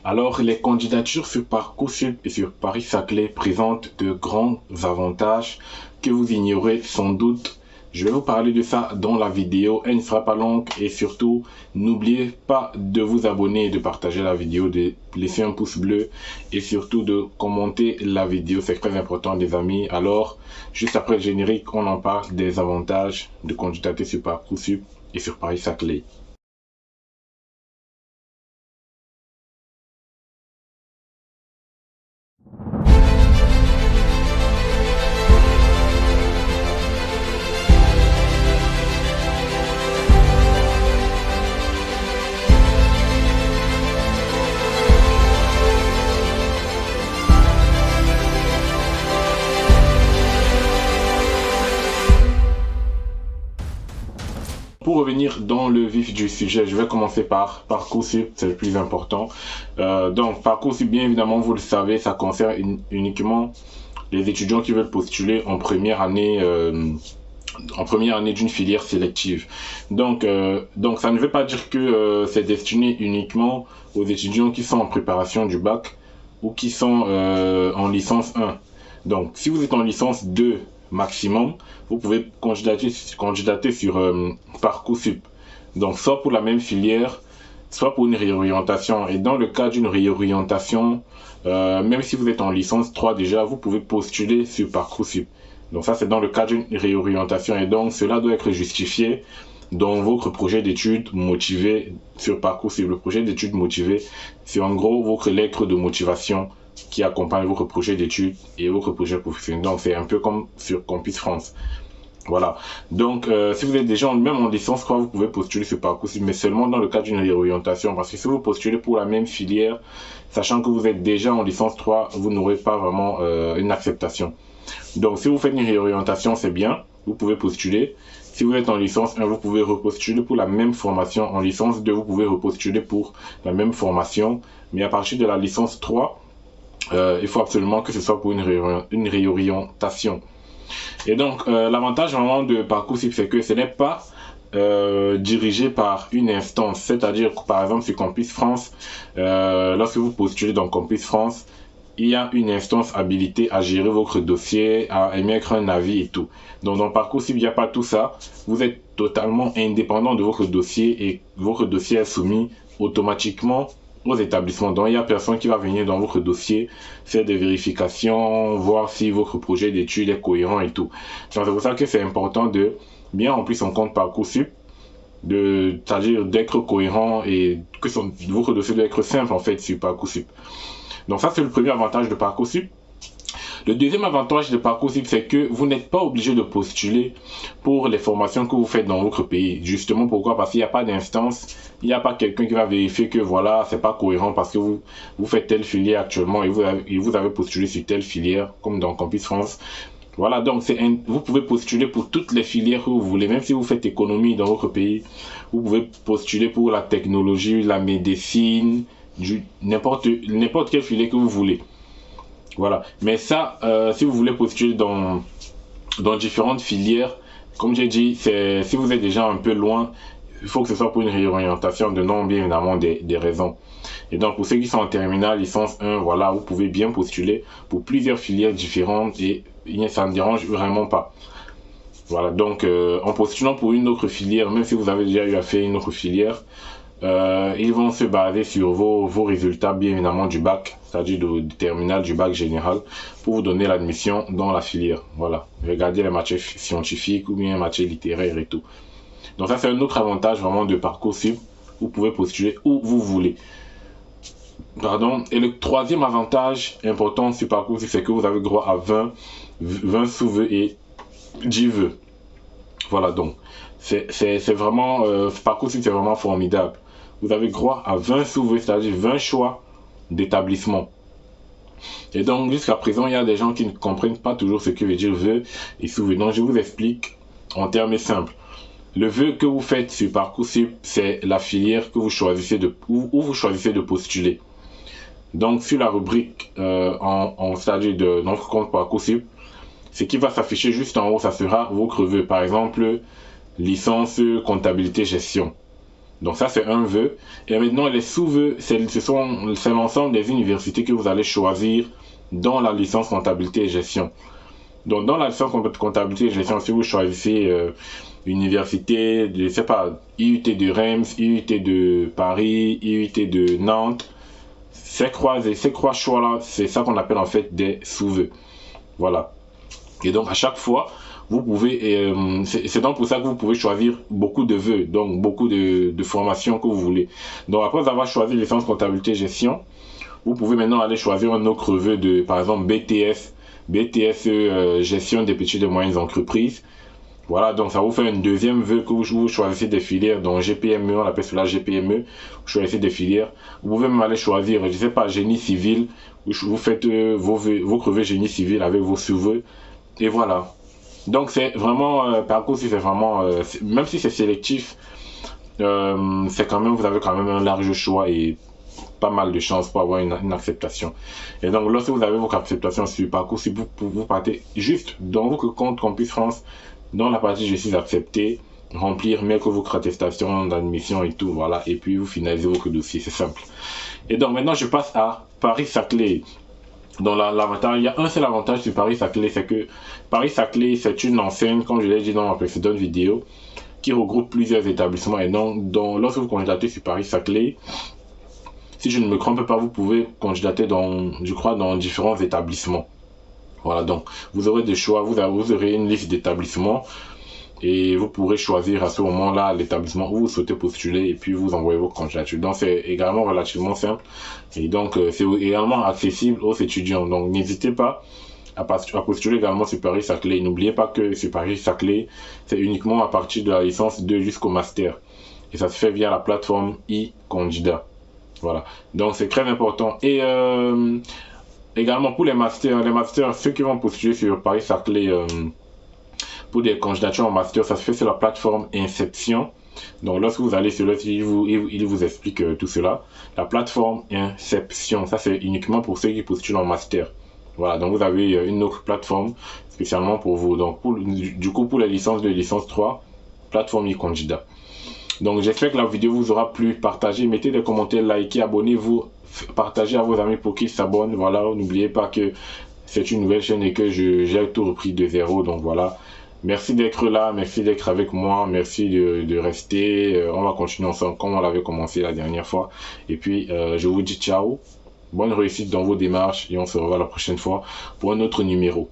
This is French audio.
Alors, les candidatures sur Parcoursup et sur Paris-Saclay présentent de grands avantages que vous ignorez sans doute. Je vais vous parler de ça dans la vidéo. Elle ne sera pas longue et surtout, n'oubliez pas de vous abonner et de partager la vidéo, de laisser un pouce bleu et surtout de commenter la vidéo. C'est très important, les amis. Alors, juste après le générique, on en parle des avantages de candidater sur Parcoursup et sur Paris-Saclay. Pour revenir dans le vif du sujet, je vais commencer par Parcoursup, c'est le plus important. Donc Parcoursup, bien évidemment, vous le savez, ça concerne uniquement les étudiants qui veulent postuler en première année d'une filière sélective. Donc ça ne veut pas dire que c'est destiné uniquement aux étudiants qui sont en préparation du bac ou qui sont en licence 1. Donc si vous êtes en licence 2 maximum, vous pouvez candidater sur Parcoursup. Donc soit pour la même filière, soit pour une réorientation. Et dans le cas d'une réorientation, même si vous êtes en licence 3 déjà, vous pouvez postuler sur Parcoursup. Donc ça, c'est dans le cas d'une réorientation. Et donc, cela doit être justifié dans votre projet d'études motivé sur Parcoursup. Le projet d'études motivé, c'est en gros votre lettre de motivation qui accompagne votre projet d'études et votre projet professionnel. Donc, c'est un peu comme sur Campus France. Voilà. Donc, si vous êtes déjà même en licence 3, vous pouvez postuler sur Parcoursup, mais seulement dans le cas d'une réorientation. Parce que si vous postulez pour la même filière, sachant que vous êtes déjà en licence 3, vous n'aurez pas vraiment une acceptation. Donc, si vous faites une réorientation, c'est bien, vous pouvez postuler. Si vous êtes en licence 1, vous pouvez repostuler pour la même formation. En licence 2, vous pouvez repostuler pour la même formation. Mais à partir de la licence 3, il faut absolument que ce soit pour une réorientation. Et donc, l'avantage vraiment de Parcoursup, c'est que ce n'est pas dirigé par une instance. C'est-à-dire que, par exemple, sur Campus France, lorsque vous postulez dans Campus France, il y a une instance habilitée à gérer votre dossier, à émettre un avis et tout. Donc, dans Parcoursup, il n'y a pas tout ça. Vous êtes totalement indépendant de votre dossier et votre dossier est soumis automatiquement aux établissements. Donc, il n'y a personne qui va venir dans votre dossier faire des vérifications, voir si votre projet d'études est cohérent et tout. Donc, c'est pour ça que c'est important de bien remplir son compte Parcoursup, c'est-à-dire d'être cohérent et que votre dossier doit être simple en fait sur Parcoursup. Donc ça, c'est le premier avantage de Parcoursup. Le deuxième avantage de Parcoursup, c'est que vous n'êtes pas obligé de postuler pour les formations que vous faites dans votre pays. Justement, pourquoi? Parce qu'il n'y a pas d'instance, il n'y a pas quelqu'un qui va vérifier que voilà, c'est pas cohérent parce que vous faites telle filière actuellement et vous avez postulé sur telle filière, comme dans Campus France. Voilà, donc vous pouvez postuler pour toutes les filières que vous voulez, même si vous faites économie dans votre pays. Vous pouvez postuler pour la technologie, la médecine, n'importe quelle filière que vous voulez. Voilà. Mais ça, si vous voulez postuler dans différentes filières, comme j'ai dit, si vous êtes déjà un peu loin, il faut que ce soit pour une réorientation de nom, bien évidemment, des raisons. Et donc, pour ceux qui sont en terminale, licence 1, voilà, vous pouvez bien postuler pour plusieurs filières différentes et ça ne dérange vraiment pas. Voilà, donc, en postulant pour une autre filière, même si vous avez déjà eu à faire une autre filière, ils vont se baser sur vos résultats, bien évidemment, du bac, c'est-à-dire du terminal, du bac général, pour vous donner l'admission dans la filière. Voilà, regardez les matières scientifiques ou bien les matières littéraires et tout. Donc ça, c'est un autre avantage vraiment de Parcoursup. Vous pouvez postuler où vous voulez. Pardon. Et le troisième avantage important sur Parcoursup, c'est que vous avez droit à 20 sous-vœux et 10 vœux. Voilà, donc c'est vraiment Parcoursup, c'est vraiment formidable. Vous avez droit à 20 sous-vœux, c'est-à-dire 20 choix d'établissement. Et donc, jusqu'à présent, il y a des gens qui ne comprennent pas toujours ce que veut dire vœu et sous-vœu. Donc, je vous explique en termes simples. Le vœu que vous faites sur Parcoursup, c'est la filière que vous choisissez où vous choisissez de postuler. Donc, sur la rubrique c'est-à-dire de notre compte Parcoursup, ce qui va s'afficher juste en haut, ça sera votre vœu. Par exemple, licence comptabilité gestion. Donc ça, c'est un vœu. Et maintenant, les sous-vœux, c'est l'ensemble des universités que vous allez choisir dans la licence comptabilité et gestion. Donc dans la licence comptabilité et gestion, si vous choisissez université, je sais pas, IUT de Reims, IUT de Paris, IUT de Nantes, ces trois choix-là, c'est ça qu'on appelle en fait des sous-vœux. Voilà. Et donc à chaque fois, vous pouvez, c'est donc pour ça que vous pouvez choisir beaucoup de vœux, donc beaucoup de formations que vous voulez. Donc après avoir choisi licence comptabilité gestion, vous pouvez maintenant aller choisir un autre vœu de, par exemple, BTS gestion des petites et moyennes entreprises. Voilà, donc ça vous fait un deuxième vœu que vous choisissez des filières, donc GPME, on appelle cela GPME, vous choisissez des filières. Vous pouvez même aller choisir, je sais pas, génie civil, vous faites vos brevets génie civil avec vos sous-vœux, et voilà. Donc c'est vraiment, Parcoursup, c'est vraiment, même si c'est sélectif, c'est quand même, vous avez quand même un large choix et pas mal de chances pour avoir une acceptation. Et donc lorsque vous avez votre acceptation sur Parcoursup, vous partez juste dans votre compte Campus France, dans la partie je suis accepté, remplir mettre votre attestation d'admission et tout, voilà, et puis vous finalisez votre dossier, c'est simple. Et donc maintenant je passe à Paris-Saclay. Donc l'avantage, il y a un seul avantage sur Paris-Saclay, c'est que Paris-Saclay, c'est une enseigne, comme je l'ai dit dans ma précédente vidéo, qui regroupe plusieurs établissements. Et donc lorsque vous candidatez sur Paris-Saclay, si je ne me trompe pas, vous pouvez candidater je crois, dans différents établissements. Voilà, donc vous aurez des choix, vous aurez une liste d'établissements et vous pourrez choisir à ce moment-là l'établissement où vous souhaitez postuler et puis vous envoyez vos candidatures. Donc c'est également relativement simple et donc c'est également accessible aux étudiants. Donc n'hésitez pas à postuler également sur Paris-Saclay. N'oubliez pas que sur Paris-Saclay, c'est uniquement à partir de la licence 2 jusqu'au master. Et ça se fait via la plateforme e-candidat. Voilà, donc c'est très important. Et également pour les masters, ceux qui vont postuler sur Paris-Saclay pour des candidatures en master, ça se fait sur la plateforme Inception. Donc lorsque vous allez sur le site, il vous explique tout cela. La plateforme Inception, ça c'est uniquement pour ceux qui postulent en master. Voilà, donc vous avez une autre plateforme spécialement pour vous. Donc du coup pour les licences 2 et licence 3, plateforme e-candidat. Donc j'espère que la vidéo vous aura plu. Partagez, mettez des commentaires, likez, abonnez-vous, partagez à vos amis pour qu'ils s'abonnent. Voilà, n'oubliez pas que c'est une nouvelle chaîne et que j'ai tout repris de zéro. Donc voilà, merci d'être là, merci d'être avec moi, merci de rester. On va continuer ensemble comme on l'avait commencé la dernière fois. Et puis je vous dis ciao, bonne réussite dans vos démarches et on se revoit la prochaine fois pour un autre numéro.